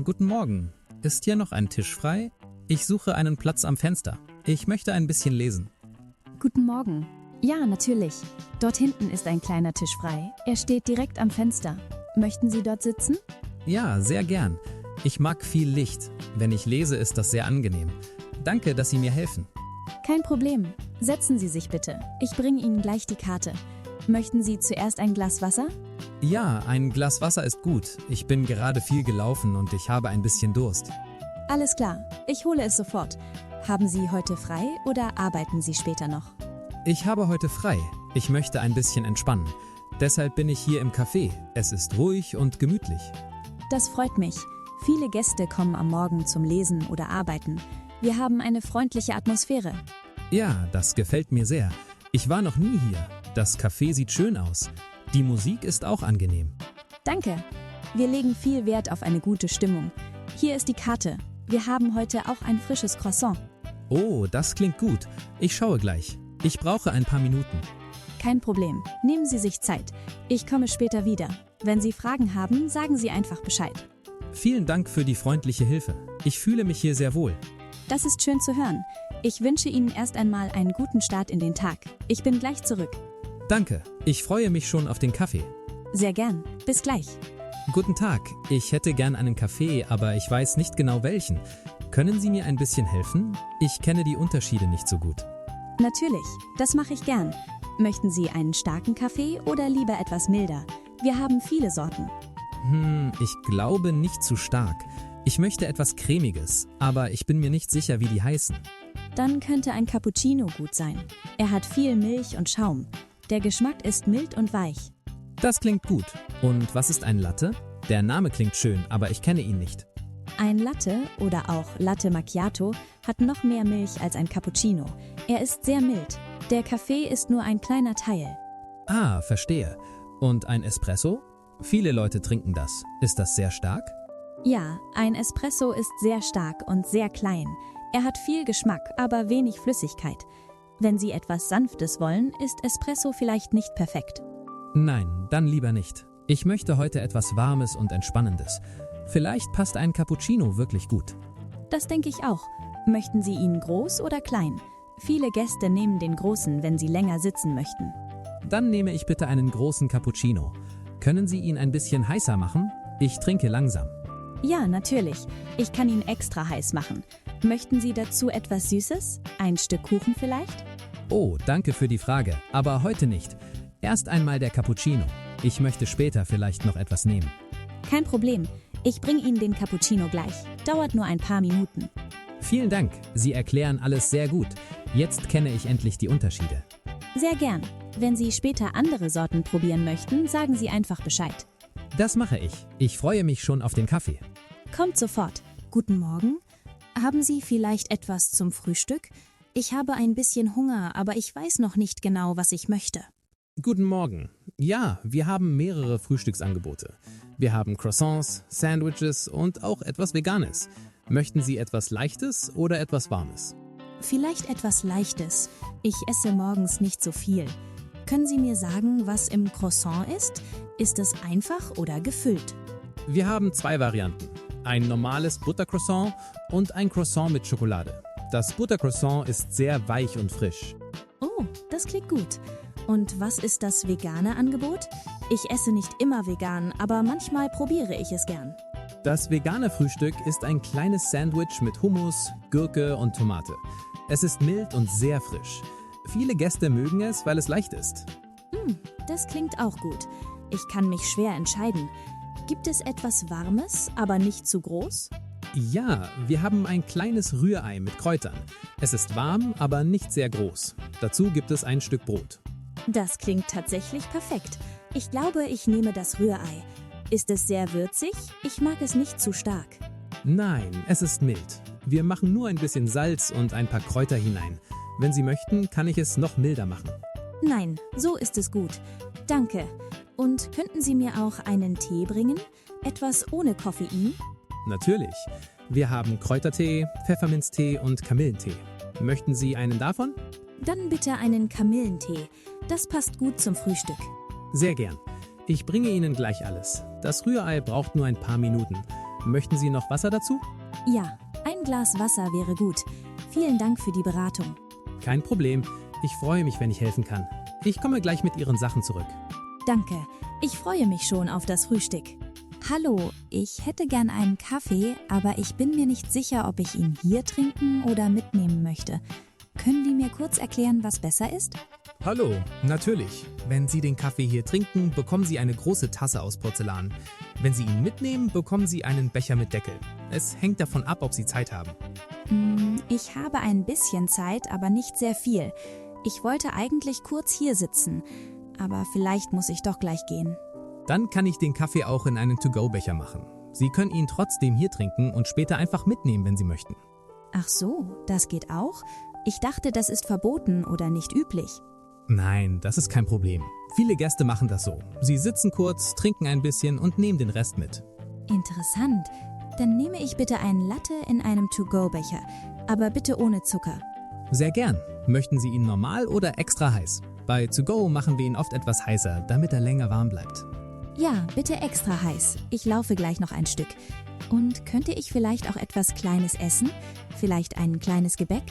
Guten Morgen. Ist hier noch ein Tisch frei? Ich suche einen Platz am Fenster. Ich möchte ein bisschen lesen. Guten Morgen. Ja, natürlich. Dort hinten ist ein kleiner Tisch frei. Er steht direkt am Fenster. Möchten Sie dort sitzen? Ja, sehr gern. Ich mag viel Licht. Wenn ich lese, ist das sehr angenehm. Danke, dass Sie mir helfen. Kein Problem. Setzen Sie sich bitte. Ich bringe Ihnen gleich die Karte. Möchten Sie zuerst ein Glas Wasser? Ja, ein Glas Wasser ist gut. Ich bin gerade viel gelaufen und ich habe ein bisschen Durst. Alles klar. Ich hole es sofort. Haben Sie heute frei oder arbeiten Sie später noch? Ich habe heute frei. Ich möchte ein bisschen entspannen. Deshalb bin ich hier im Café. Es ist ruhig und gemütlich. Das freut mich. Viele Gäste kommen am Morgen zum Lesen oder Arbeiten. Wir haben eine freundliche Atmosphäre. Ja, das gefällt mir sehr. Ich war noch nie hier. Das Café sieht schön aus. Die Musik ist auch angenehm. Danke. Wir legen viel Wert auf eine gute Stimmung. Hier ist die Karte. Wir haben heute auch ein frisches Croissant. Oh, das klingt gut. Ich schaue gleich. Ich brauche ein paar Minuten. Kein Problem. Nehmen Sie sich Zeit. Ich komme später wieder. Wenn Sie Fragen haben, sagen Sie einfach Bescheid. Vielen Dank für die freundliche Hilfe. Ich fühle mich hier sehr wohl. Das ist schön zu hören. Ich wünsche Ihnen erst einmal einen guten Start in den Tag. Ich bin gleich zurück. Danke. Ich freue mich schon auf den Kaffee. Sehr gern. Bis gleich. Guten Tag. Ich hätte gern einen Kaffee, aber ich weiß nicht genau welchen. Können Sie mir ein bisschen helfen? Ich kenne die Unterschiede nicht so gut. Natürlich. Das mache ich gern. Möchten Sie einen starken Kaffee oder lieber etwas milder? Wir haben viele Sorten. Ich glaube nicht zu stark. Ich möchte etwas Cremiges, aber ich bin mir nicht sicher, wie die heißen. Dann könnte ein Cappuccino gut sein. Er hat viel Milch und Schaum. Der Geschmack ist mild und weich. Das klingt gut. Und was ist ein Latte? Der Name klingt schön, aber ich kenne ihn nicht. Ein Latte oder auch Latte Macchiato hat noch mehr Milch als ein Cappuccino. Er ist sehr mild. Der Kaffee ist nur ein kleiner Teil. Ah, verstehe. Und ein Espresso? Viele Leute trinken das. Ist das sehr stark? Ja, ein Espresso ist sehr stark und sehr klein. Er hat viel Geschmack, aber wenig Flüssigkeit. Wenn Sie etwas Sanftes wollen, ist Espresso vielleicht nicht perfekt. Nein, dann lieber nicht. Ich möchte heute etwas Warmes und Entspannendes. Vielleicht passt ein Cappuccino wirklich gut. Das denke ich auch. Möchten Sie ihn groß oder klein? Viele Gäste nehmen den großen, wenn sie länger sitzen möchten. Dann nehme ich bitte einen großen Cappuccino. Können Sie ihn ein bisschen heißer machen? Ich trinke langsam. Ja, natürlich. Ich kann ihn extra heiß machen. Möchten Sie dazu etwas Süßes? Ein Stück Kuchen vielleicht? Oh, danke für die Frage, aber heute nicht. Erst einmal der Cappuccino. Ich möchte später vielleicht noch etwas nehmen. Kein Problem. Ich bringe Ihnen den Cappuccino gleich. Dauert nur ein paar Minuten. Vielen Dank, Sie erklären alles sehr gut. Jetzt kenne ich endlich die Unterschiede. Sehr gern. Wenn Sie später andere Sorten probieren möchten, sagen Sie einfach Bescheid. Das mache ich. Ich freue mich schon auf den Kaffee. Kommt sofort. Guten Morgen. Haben Sie vielleicht etwas zum Frühstück? Ich habe ein bisschen Hunger, aber ich weiß noch nicht genau, was ich möchte. Guten Morgen. Ja, wir haben mehrere Frühstücksangebote. Wir haben Croissants, Sandwiches und auch etwas Veganes. Möchten Sie etwas Leichtes oder etwas Warmes? Vielleicht etwas Leichtes. Ich esse morgens nicht so viel. Können Sie mir sagen, was im Croissant ist? Ist es einfach oder gefüllt? Wir haben 2 Varianten. Ein normales Buttercroissant und ein Croissant mit Schokolade. Das Buttercroissant ist sehr weich und frisch. Oh, das klingt gut. Und was ist das vegane Angebot? Ich esse nicht immer vegan, aber manchmal probiere ich es gern. Das vegane Frühstück ist ein kleines Sandwich mit Hummus, Gurke und Tomate. Es ist mild und sehr frisch. Viele Gäste mögen es, weil es leicht ist. Das klingt auch gut. Ich kann mich schwer entscheiden. Gibt es etwas Warmes, aber nicht zu groß? Ja, wir haben ein kleines Rührei mit Kräutern. Es ist warm, aber nicht sehr groß. Dazu gibt es ein Stück Brot. Das klingt tatsächlich perfekt. Ich glaube, ich nehme das Rührei. Ist es sehr würzig? Ich mag es nicht zu stark. Nein, es ist mild. Wir machen nur ein bisschen Salz und ein paar Kräuter hinein. Wenn Sie möchten, kann ich es noch milder machen. Nein, so ist es gut. Danke. Und könnten Sie mir auch einen Tee bringen? Etwas ohne Koffein? Natürlich. Wir haben Kräutertee, Pfefferminztee und Kamillentee. Möchten Sie einen davon? Dann bitte einen Kamillentee. Das passt gut zum Frühstück. Sehr gern. Ich bringe Ihnen gleich alles. Das Rührei braucht nur ein paar Minuten. Möchten Sie noch Wasser dazu? Ja, ein Glas Wasser wäre gut. Vielen Dank für die Beratung. Kein Problem. Ich freue mich, wenn ich helfen kann. Ich komme gleich mit Ihren Sachen zurück. Danke. Ich freue mich schon auf das Frühstück. Hallo, ich hätte gern einen Kaffee, aber ich bin mir nicht sicher, ob ich ihn hier trinken oder mitnehmen möchte. Können Sie mir kurz erklären, was besser ist? Hallo, natürlich. Wenn Sie den Kaffee hier trinken, bekommen Sie eine große Tasse aus Porzellan. Wenn Sie ihn mitnehmen, bekommen Sie einen Becher mit Deckel. Es hängt davon ab, ob Sie Zeit haben. Ich habe ein bisschen Zeit, aber nicht sehr viel. Ich wollte eigentlich kurz hier sitzen, aber vielleicht muss ich doch gleich gehen. Dann kann ich den Kaffee auch in einen To-Go-Becher machen. Sie können ihn trotzdem hier trinken und später einfach mitnehmen, wenn Sie möchten. Ach so, das geht auch? Ich dachte, das ist verboten oder nicht üblich. Nein, das ist kein Problem. Viele Gäste machen das so. Sie sitzen kurz, trinken ein bisschen und nehmen den Rest mit. Interessant. Dann nehme ich bitte einen Latte in einem To-Go-Becher, aber bitte ohne Zucker. Sehr gern. Möchten Sie ihn normal oder extra heiß? Bei To-Go machen wir ihn oft etwas heißer, damit er länger warm bleibt. Ja, bitte extra heiß. Ich laufe gleich noch ein Stück. Und könnte ich vielleicht auch etwas Kleines essen? Vielleicht ein kleines Gebäck?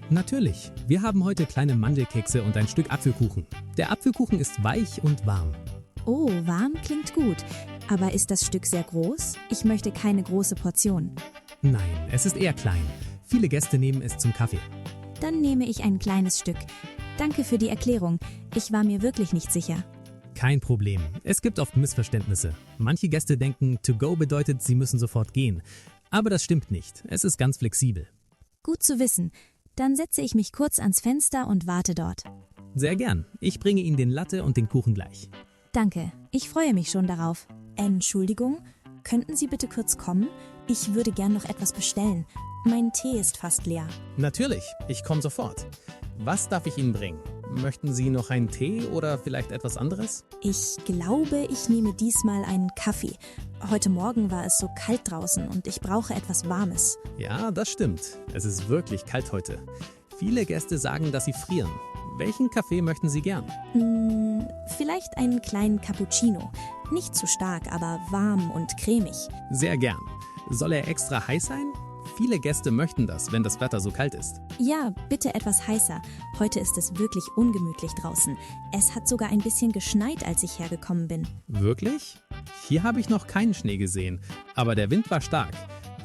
Natürlich. Wir haben heute kleine Mandelkekse und ein Stück Apfelkuchen. Der Apfelkuchen ist weich und warm. Oh, warm klingt gut. Aber ist das Stück sehr groß? Ich möchte keine große Portion. Nein, es ist eher klein. Viele Gäste nehmen es zum Kaffee. Dann nehme ich ein kleines Stück. Danke für die Erklärung. Ich war mir wirklich nicht sicher. Kein Problem. Es gibt oft Missverständnisse. Manche Gäste denken, to go bedeutet, sie müssen sofort gehen. Aber das stimmt nicht. Es ist ganz flexibel. Gut zu wissen. Dann setze ich mich kurz ans Fenster und warte dort. Sehr gern. Ich bringe Ihnen den Latte und den Kuchen gleich. Danke. Ich freue mich schon darauf. Entschuldigung, könnten Sie bitte kurz kommen? Ich würde gern noch etwas bestellen. Mein Tee ist fast leer. Natürlich. Ich komme sofort. Was darf ich Ihnen bringen? Möchten Sie noch einen Tee oder vielleicht etwas anderes? Ich glaube, ich nehme diesmal einen Kaffee. Heute Morgen war es so kalt draußen und ich brauche etwas Warmes. Ja, das stimmt. Es ist wirklich kalt heute. Viele Gäste sagen, dass sie frieren. Welchen Kaffee möchten Sie gern? Vielleicht einen kleinen Cappuccino. Nicht zu stark, aber warm und cremig. Sehr gern. Soll er extra heiß sein? Viele Gäste möchten das, wenn das Wetter so kalt ist. Ja, bitte etwas heißer. Heute ist es wirklich ungemütlich draußen. Es hat sogar ein bisschen geschneit, als ich hergekommen bin. Wirklich? Hier habe ich noch keinen Schnee gesehen, aber der Wind war stark.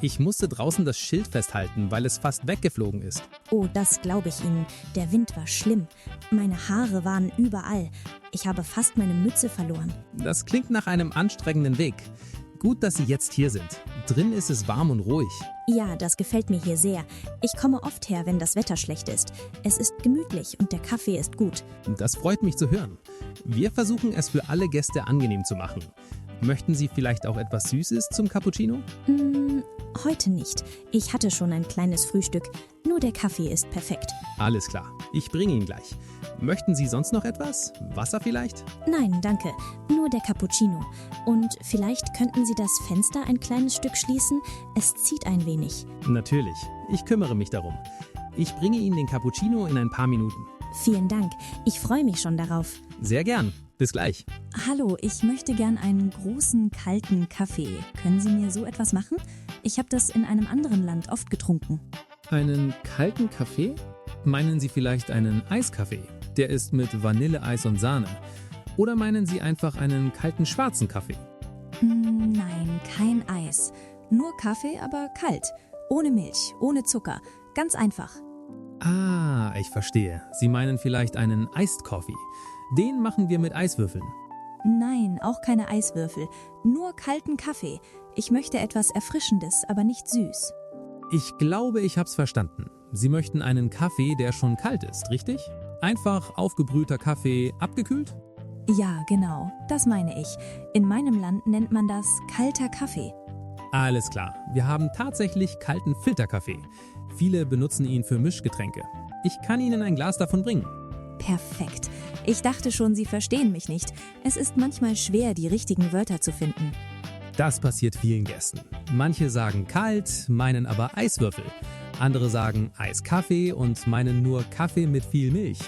Ich musste draußen das Schild festhalten, weil es fast weggeflogen ist. Oh, das glaube ich Ihnen. Der Wind war schlimm. Meine Haare waren überall. Ich habe fast meine Mütze verloren. Das klingt nach einem anstrengenden Weg. Gut, dass Sie jetzt hier sind. Drin ist es warm und ruhig. Ja, das gefällt mir hier sehr. Ich komme oft her, wenn das Wetter schlecht ist. Es ist gemütlich und der Kaffee ist gut. Das freut mich zu hören. Wir versuchen es für alle Gäste angenehm zu machen. Möchten Sie vielleicht auch etwas Süßes zum Cappuccino? Heute nicht. Ich hatte schon ein kleines Frühstück. Nur der Kaffee ist perfekt. Alles klar, ich bringe ihn gleich. Möchten Sie sonst noch etwas? Wasser vielleicht? Nein, danke. Nur der Cappuccino. Und vielleicht könnten Sie das Fenster ein kleines Stück schließen? Es zieht ein wenig. Natürlich, ich kümmere mich darum. Ich bringe Ihnen den Cappuccino in ein paar Minuten. Vielen Dank. Ich freue mich schon darauf. Sehr gern. Bis gleich. Hallo, ich möchte gern einen großen, kalten Kaffee. Können Sie mir so etwas machen? Ich habe das in einem anderen Land oft getrunken. Einen kalten Kaffee? Meinen Sie vielleicht einen Eiskaffee? Der ist mit Vanilleeis und Sahne. Oder meinen Sie einfach einen kalten schwarzen Kaffee? Nein, kein Eis. Nur Kaffee, aber kalt. Ohne Milch, ohne Zucker. Ganz einfach. Ah, ich verstehe. Sie meinen vielleicht einen Iced Coffee. Den machen wir mit Eiswürfeln. Nein, auch keine Eiswürfel. Nur kalten Kaffee. Ich möchte etwas Erfrischendes, aber nicht süß. Ich glaube, ich hab's verstanden. Sie möchten einen Kaffee, der schon kalt ist, richtig? Einfach aufgebrühter Kaffee, abgekühlt? Ja, genau. Das meine ich. In meinem Land nennt man das kalter Kaffee. Alles klar. Wir haben tatsächlich kalten Filterkaffee. Viele benutzen ihn für Mischgetränke. Ich kann Ihnen ein Glas davon bringen. Perfekt. Ich dachte schon, Sie verstehen mich nicht. Es ist manchmal schwer, die richtigen Wörter zu finden. Das passiert vielen Gästen. Manche sagen kalt, meinen aber Eiswürfel. Andere sagen Eiskaffee und meinen nur Kaffee mit viel Milch.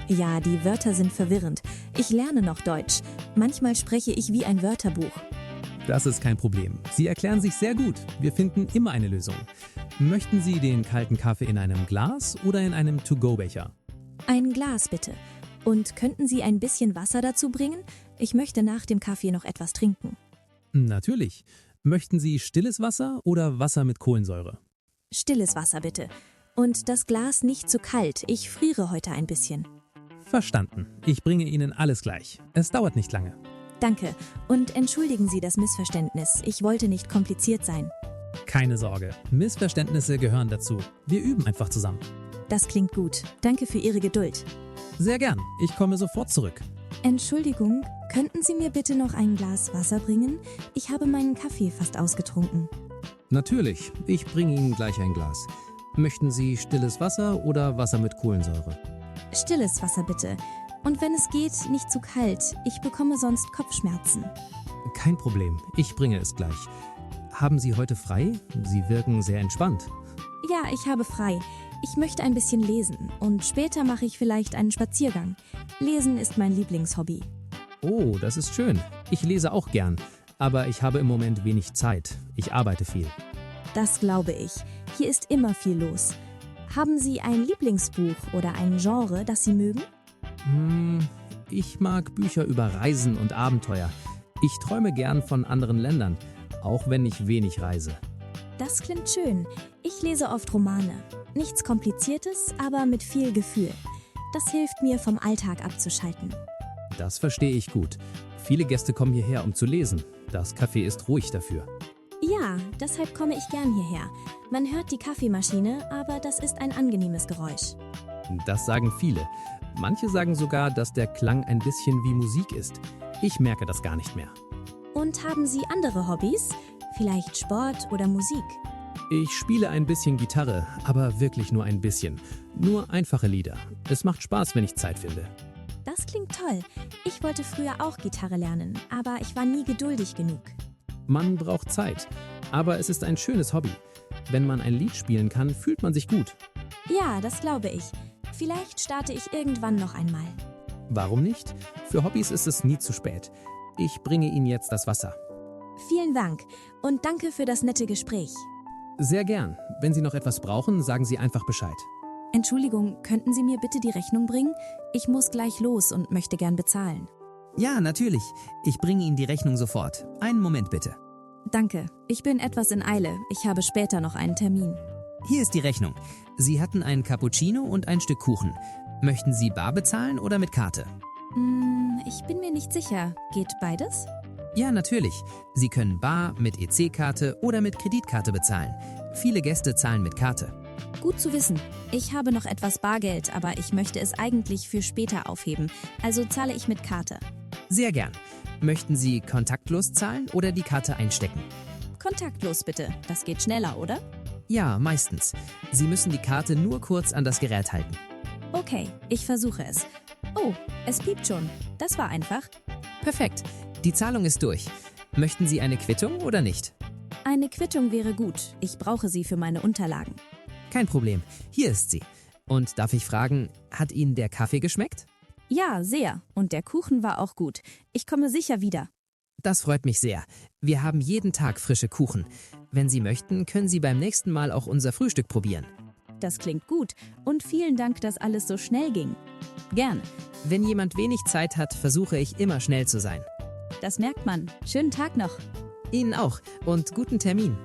Ja, die Wörter sind verwirrend. Ich lerne noch Deutsch. Manchmal spreche ich wie ein Wörterbuch. Das ist kein Problem. Sie erklären sich sehr gut. Wir finden immer eine Lösung. Möchten Sie den kalten Kaffee in einem Glas oder in einem To-Go-Becher? Ein Glas bitte. Und könnten Sie ein bisschen Wasser dazu bringen? Ich möchte nach dem Kaffee noch etwas trinken. Natürlich. Möchten Sie stilles Wasser oder Wasser mit Kohlensäure? Stilles Wasser bitte. Und das Glas nicht zu kalt. Ich friere heute ein bisschen. Verstanden. Ich bringe Ihnen alles gleich. Es dauert nicht lange. Danke. Und entschuldigen Sie das Missverständnis. Ich wollte nicht kompliziert sein. Keine Sorge. Missverständnisse gehören dazu. Wir üben einfach zusammen. Das klingt gut. Danke für Ihre Geduld. Sehr gern. Ich komme sofort zurück. Entschuldigung, könnten Sie mir bitte noch ein Glas Wasser bringen? Ich habe meinen Kaffee fast ausgetrunken. Natürlich. Ich bringe Ihnen gleich ein Glas. Möchten Sie stilles Wasser oder Wasser mit Kohlensäure? Stilles Wasser bitte. Und wenn es geht, nicht zu kalt. Ich bekomme sonst Kopfschmerzen. Kein Problem. Ich bringe es gleich. Haben Sie heute frei? Sie wirken sehr entspannt. Ja, ich habe frei. Ich möchte ein bisschen lesen und später mache ich vielleicht einen Spaziergang. Lesen ist mein Lieblingshobby. Oh, das ist schön. Ich lese auch gern. Aber ich habe im Moment wenig Zeit. Ich arbeite viel. Das glaube ich. Hier ist immer viel los. Haben Sie ein Lieblingsbuch oder ein Genre, das Sie mögen? Ich mag Bücher über Reisen und Abenteuer. Ich träume gern von anderen Ländern, auch wenn ich wenig reise. Das klingt schön. Ich lese oft Romane. Nichts Kompliziertes, aber mit viel Gefühl. Das hilft mir, vom Alltag abzuschalten. Das verstehe ich gut. Viele Gäste kommen hierher, um zu lesen. Das Café ist ruhig dafür. Ja, deshalb komme ich gern hierher. Man hört die Kaffeemaschine, aber das ist ein angenehmes Geräusch. Das sagen viele. Manche sagen sogar, dass der Klang ein bisschen wie Musik ist. Ich merke das gar nicht mehr. Und haben Sie andere Hobbys? Vielleicht Sport oder Musik? Ich spiele ein bisschen Gitarre, aber wirklich nur ein bisschen. Nur einfache Lieder. Es macht Spaß, wenn ich Zeit finde. Das klingt toll. Ich wollte früher auch Gitarre lernen, aber ich war nie geduldig genug. Man braucht Zeit, aber es ist ein schönes Hobby. Wenn man ein Lied spielen kann, fühlt man sich gut. Ja, das glaube ich. Vielleicht starte ich irgendwann noch einmal. Warum nicht? Für Hobbys ist es nie zu spät. Ich bringe Ihnen jetzt das Wasser. Vielen Dank und danke für das nette Gespräch. Sehr gern. Wenn Sie noch etwas brauchen, sagen Sie einfach Bescheid. Entschuldigung, könnten Sie mir bitte die Rechnung bringen? Ich muss gleich los und möchte gern bezahlen. Ja, natürlich. Ich bringe Ihnen die Rechnung sofort. Einen Moment bitte. Danke, ich bin etwas in Eile. Ich habe später noch einen Termin. Hier ist die Rechnung. Sie hatten einen Cappuccino und ein Stück Kuchen. Möchten Sie bar bezahlen oder mit Karte? Ich bin mir nicht sicher. Geht beides? Ja, natürlich. Sie können bar, mit EC-Karte oder mit Kreditkarte bezahlen. Viele Gäste zahlen mit Karte. Gut zu wissen. Ich habe noch etwas Bargeld, aber ich möchte es eigentlich für später aufheben. Also zahle ich mit Karte. Sehr gern. Möchten Sie kontaktlos zahlen oder die Karte einstecken? Kontaktlos bitte. Das geht schneller, oder? Ja, meistens. Sie müssen die Karte nur kurz an das Gerät halten. Okay, ich versuche es. Oh, es piept schon. Das war einfach. Perfekt. Die Zahlung ist durch. Möchten Sie eine Quittung oder nicht? Eine Quittung wäre gut. Ich brauche sie für meine Unterlagen. Kein Problem. Hier ist sie. Und darf ich fragen, hat Ihnen der Kaffee geschmeckt? Ja, sehr. Und der Kuchen war auch gut. Ich komme sicher wieder. Das freut mich sehr. Wir haben jeden Tag frische Kuchen. Wenn Sie möchten, können Sie beim nächsten Mal auch unser Frühstück probieren. Das klingt gut. Und vielen Dank, dass alles so schnell ging. Gern. Wenn jemand wenig Zeit hat, versuche ich immer schnell zu sein. Das merkt man. Schönen Tag noch. Ihnen auch und guten Termin.